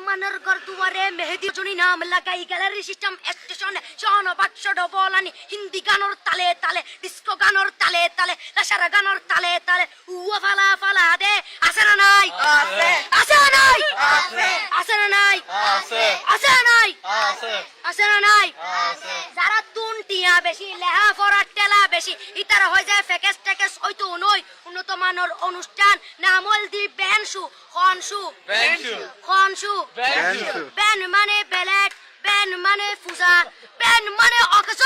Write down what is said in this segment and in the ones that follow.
মানের ঘর দুয়ারে মেহেদি জুনি নাম লাগাই গ্যালারি সিস্টেম স্টেশনে শহন বাক্স ডবলানি হিন্দি গানোর তালে তালে ডিস্কো গানোর তালে তালে লাসারা গানোর তালে তালে উয়া ফালা ফালা দে আছে না নাই আছে আছে না নাই আছে আছে না নাই আছে আছে না নাই আছে আছে না নাই আছে যারা তুনটিয়া বেশি লেহা ফরাট টেলা বেশি ইতারা হয়ে যায় ফেকেস টেকেস হয়তো নয় উন্নত মানের অনুষ্ঠান নামল দি বেনশু খনশু খনশু বেন মানে বেলেট বেন মানে ফুজা বেন মানে অকস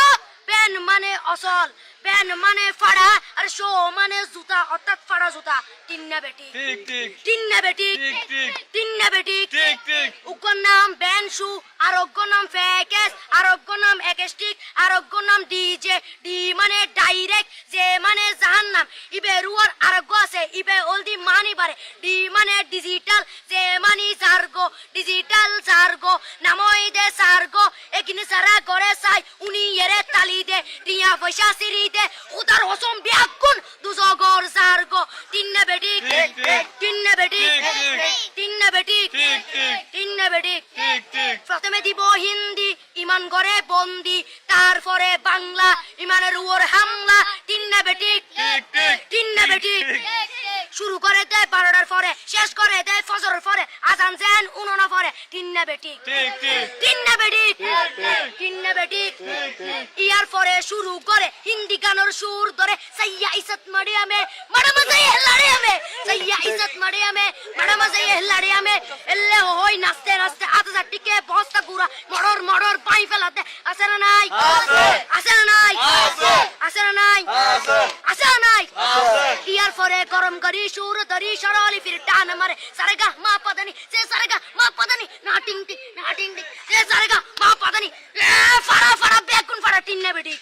বেন মানে অসল বেন মানে ফাড়া আর শো মানে জুতা অর্থাৎ ফাড়া জুতা তিন্না বেটি ঠিক ঠিক তিন্না বেটি ঠিক ঠিক তিন্না বেটি ঠিক ঠিক উকর নাম বেনশু আরোগ্য নাম ফেকেস আরোগ্য নাম একেস্টিক আরোগ্য নাম ডিজে ডি মানে ডাইরেক্ট যে মানে জাহান্নাম ইবে রুয়ার আরোগ্য আছে ইবে অলদি মানি বারে ডি মানে ডিজিটাল যে মানি সার্গো ডিজিটাল সার্গো নামই দে সার্গো একিনি সারা করে সাই উনি এরে তালি দে রিয়া পয়সা সিরি দে উদার হসম বিয়াগুন দুজগর সার্গো তিন্না বেটি তিন্না বেটি তিন্না বেটি তিন্না বেটি প্রথমে দিব হিন্দি ইমান করে বন্দি তারপরে বাংলা ইমানের উপর হামলা তিন্না বেটি তিন্না বেটি শুরু করে দেয় 12টার পরে শেষ করে দেয় ফজরের পরে আজান যেন উননা পরে তিন্না বেটি তিন্না বেটি তিন্না বেটি ইয়ার পরে শুরু করে হিন্দি গানের সুর ধরে সাইয়া ইজ্জত মারিয়ামে ম্যাডাম যাই হেলাড়িয়ামে সাইয়া ইজ্জত মারিয়ামে ম্যাডাম যাই হেলাড়িয়ামে এলে হই নাচতে নাচতে আধা টিকে বস্তা গুড়া মড়র মড়র পাই ফেলাতে আছে না নাই আছে না নাই আছে না নাই আছে না নাই ইয়ার পরে গরম করি সুর ধরি সরলি ফির টান মারে সারেগা মা পাদানি সে সারেগা মা পাদানি না টিং টিং না টিং টিং সে সারেগা মা পাদানি ফাড়া ফাড়া বেগুন ফাড়া টিন্না বেটি